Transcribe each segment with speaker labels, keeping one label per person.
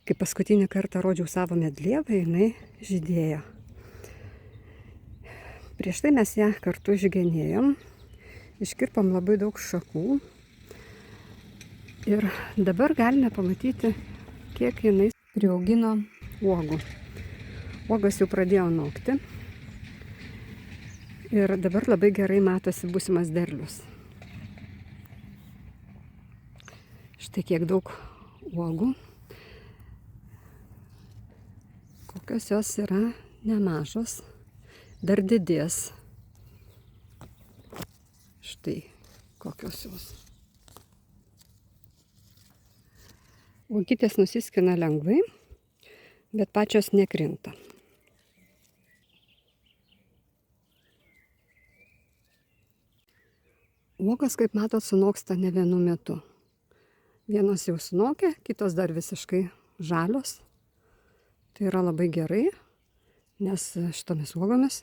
Speaker 1: Kai paskutinį kartą rodžiau savo medlievą, jinai žydėjo. Prieš tai mes ją kartu žygenėjom, iškirpom labai daug šakų ir dabar galime pamatyti, kiek jinai priaugino uogų. Uogos jau pradėjo nokti ir dabar labai gerai matosi būsimas derlius. Štai kiek daug uogų. Kokios jos yra nemažos. Dar didės. Štai kokios jos. Uogytės nusiskina lengvai, bet pačios nekrinta. Uogos, kaip matot, sunoksta ne vienu metu. Vienos jau sunokia, kitos dar visiškai žalios. Tai yra labai gerai, nes šitomis uogomis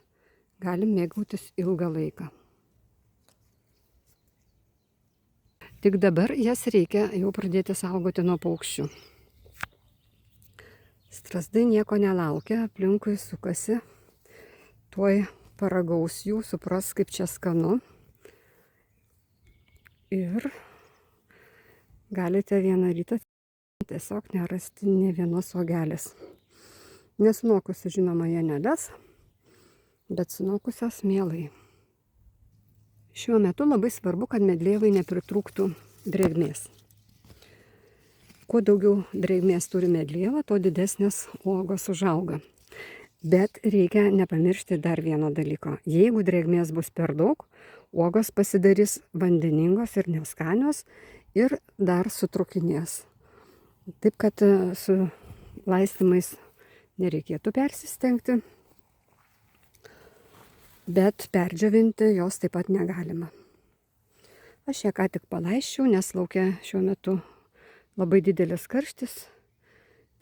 Speaker 1: galim mėgautis ilgą laiką. Tik dabar jas reikia jau pradėti saugoti nuo paukščių. Strazdai nieko nelaukia, aplinkui sukasi. Tuoj paragaus jų, supras, kaip čia skanu. Ir galite vieną rytą tiesiog nerasti nė vienos uogelės. Nesunokusi, žinoma, jie neles, bet sunokusios mielai. Šiuo metu labai svarbu, kad medlievai nepritrūktų drėgmės. Kuo daugiau drėgmės turi medlieva, tuo didesnės uogos užauga. Bet reikia nepamiršti dar vieno dalyko. Jeigu drėgmės bus per daug, uogos pasidarys vandeningos ir neskanios ir dar sutrukinės. Taip kad su laistymais nereikėtų persistengti, bet perdžiovinti jos taip pat negalima. Aš ją ką tik palaisčiau, nes laukia šiuo metu labai didelis karštis,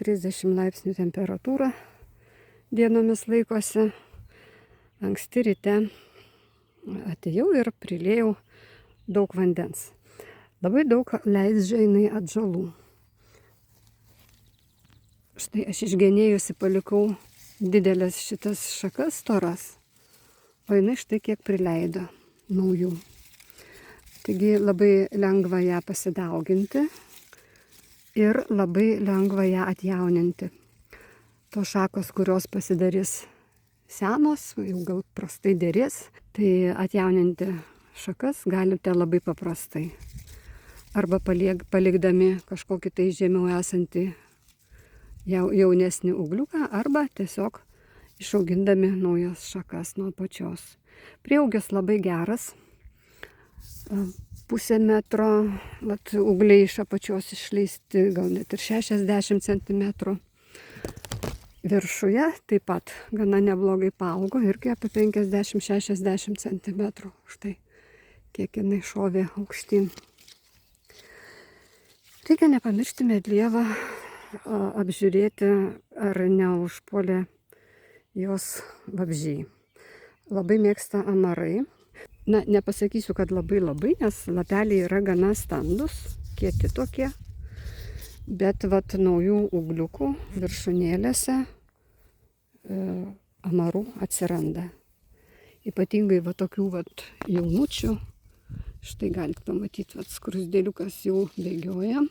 Speaker 1: 30 laipsnių temperatūra dienomis laikosi. Anksti ryte atėjau ir prilėjau daug vandens. Labai daug leidžia jinai atžalų. Štai aš išgenėjusi palikau didelės šitas šakas storas, o jinai štai kiek prileido naujų. Taigi labai lengva ją pasidauginti ir labai lengva ją atjauninti. Tos šakos, kurios pasidarys senos, jau gal prastai derės, tai atjauninti šakas galite labai paprastai. Arba palikdami kažkokį tai žemiau esantį jaunesnį ūgliuką, arba tiesiog išaugindami naujas šakas nuo apačios. Prieaugis labai geras, pusę metro, ūgliai iš apačios išleisti, gal net ir 60 cm. Viršuje taip pat gana neblogai paaugo, irgi apie 50-60 cm. Štai kiek jinai šovė aukštyn. Reikia nepamiršti medlievą apžiūrėti, ar neužpuolė jos vabzdžiai. Labai mėgsta amarai. Na, nepasakysiu, kad labai, nes lapeliai yra gana standus, kieti tokie. Bet naujų ūgliukų viršūnėlėse amarų atsiranda. Ypatingai tokių jaunučių. Štai galite pamatyti, skruzdėliukas jau bėgioja.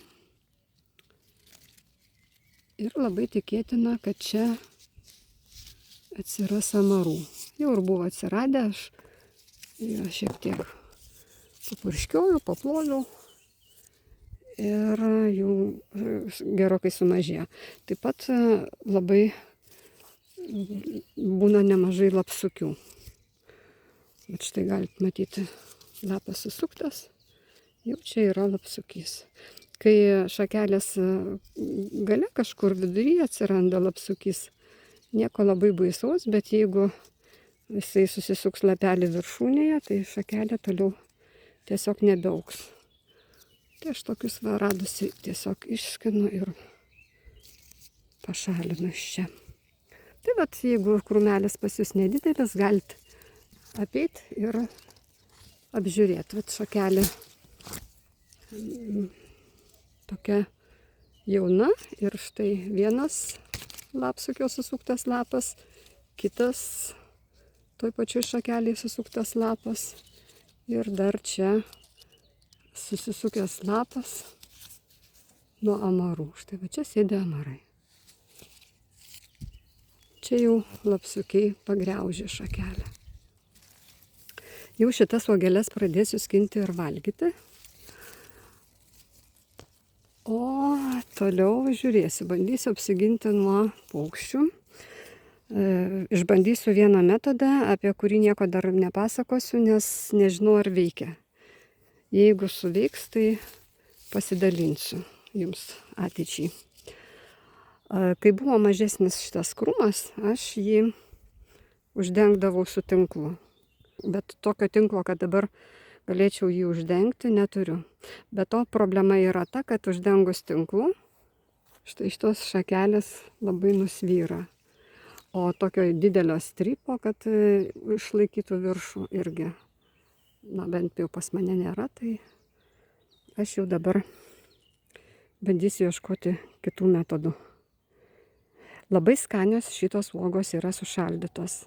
Speaker 1: Ir labai tikėtina, kad čia atsiras amarų. Jau ir buvo atsiradę, aš šiek tiek papurškiojau, paploviau ir jų gerokai sumažėjo. Taip pat labai būna nemažai lapsukių. Bet štai galite matyti, lapas susuktas, jau čia yra lapsukys. Kai šakelės gale kažkur vidury atsiranda lapsukys, nieko labai baisaus, bet jeigu jisai susisuks lapelį viršūnėje, tai šakelė toliau tiesiog nebeaugs. Tai aš tokius radusi tiesiog išskinu ir pašalinu iš čia. Tai jeigu krūmelis pas jūs nedidelis, galite apeiti ir apžiūrėti. Šakelė tokia jauna ir štai vienas lapsukio susuktas lapas, kitas toj pačioj šakelėje susuktas lapas ir dar čia susisukęs lapas nuo amarų. Štai va čia sėdi amarai. Čia jau lapsukiai pagriaužė šakelę. Jau šitas uogeles pradėsiu skinti ir valgyti. O toliau žiūrėsiu, bandysiu apsiginti nuo paukščių. Išbandysiu vieną metodą, apie kurį nieko dar nepasakosiu, nes nežinau, ar veikia. Jeigu suveiks, tai pasidalinsiu jums ateičiai. Kai buvo mažesnis šitas krūmas, aš jį uždengdavau su tinklu. Bet tokio tinklo, kad dabar galėčiau jį uždengti, neturiu. Bet to problema yra ta, kad uždengus tinklu, štai šitos šakelės labai nusvyra. O tokio didelio strypo, kad išlaikytų viršų irgi, na bent jau pas mane nėra, tai aš jau dabar bandysiu ieškoti kitų metodų. Labai skanios šitos uogos yra sušaldytos.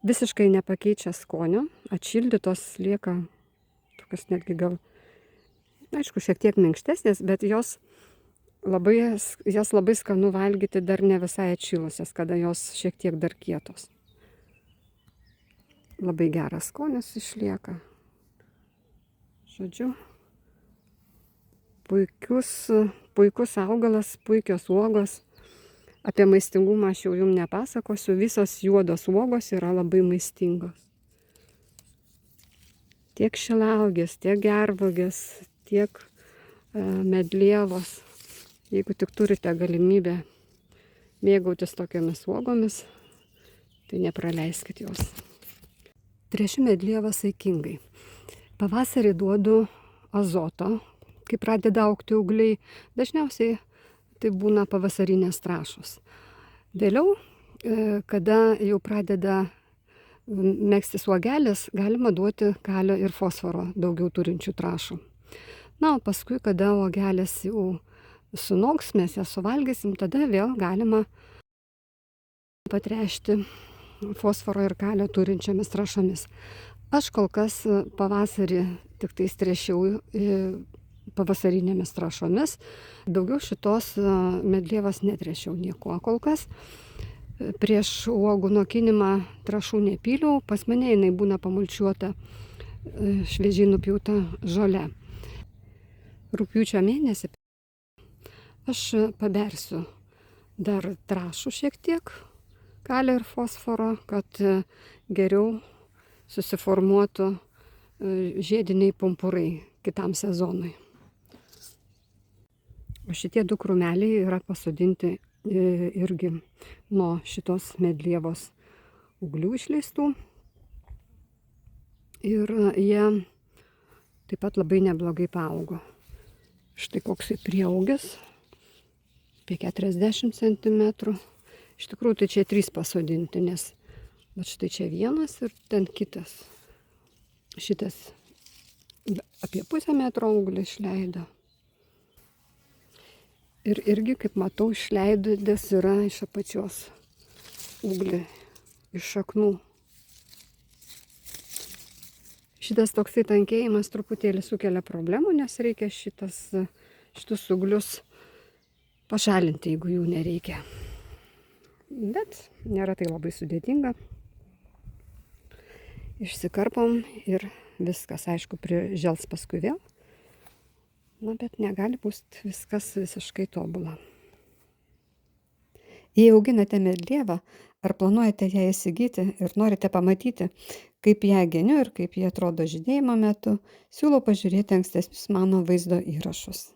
Speaker 1: Visiškai nepakeičia skonio, atšildytos lieka tokios netgi gal, aišku, šiek tiek minkštesnės, bet jas labai skanu valgyti dar ne visai atšilusias, kada jos šiek tiek dar kietos. Labai geras skonis išlieka. Žodžiu, puikus augalas, puikios uogos. Apie maistingumą aš jau jums nepasakosiu, visos juodos uogos yra labai maistingos. Tiek šilauogės, tiek gervuogės, tiek medlievos. Jeigu tik turite galimybę mėgautis tokiamis uogomis, tai nepraleiskit jos. Tręšiu medlievą saikingai. Pavasarį duodu azoto, kai pradeda augti ūgliai. Dažniausiai tai būna pavasarinės trąšos. Vėliau, kada jau pradeda megztis uogelės, galima duoti kalio ir fosforo daugiau turinčių trąšų. Na, o paskui, kada uogelės jau sunoks, mes jas suvalgysim, tada vėl galima patręšti fosforo ir kalio turinčiamis trąšomis. Aš kol kas pavasarį tik tais tręšiau pavasarinėmis trąšomis. Daugiau šitos medlievos netręšiau nieko kol kas. Prieš uogų nokinimą trąšų nepyliau, pas mane jinai būna pamulčiuota šviežiai nupjauta žole. Rugpjūčio mėnesį aš pabersiu dar trąšų šiek tiek, kalio ir fosforo, kad geriau susiformuotų žiediniai pumpurai kitam sezonui. O šitie 2 krūmeliai yra pasodinti irgi nuo šitos medlievos ūglių išleistų. Ir jie taip pat labai neblogai paaugo. Štai koksai prieaugis, apie 40 cm. Iš tikrųjų, tai čia 3 pasodinti, nes štai čia vienas ir ten kitas. Šitas apie pusę metro ūglį išleido. Ir irgi, kaip matau, išleidęs yra iš apačios ūglį, iš šaknų. Šitas toksai tankėjimas truputėlį sukelia problemų, nes reikia šitus ūglius pašalinti, jeigu jų nereikia. Bet nėra tai labai sudėtinga. Išsikarpom ir viskas, aišku, prižels paskui vėl. Na, bet negali būti viskas visiškai tobula. Jei auginate medlievą, ar planuojate ją įsigyti ir norite pamatyti, kaip ją geniu ir kaip jie atrodo žydėjimo metu, siūlau pažiūrėti ankstesnius mano vaizdo įrašus.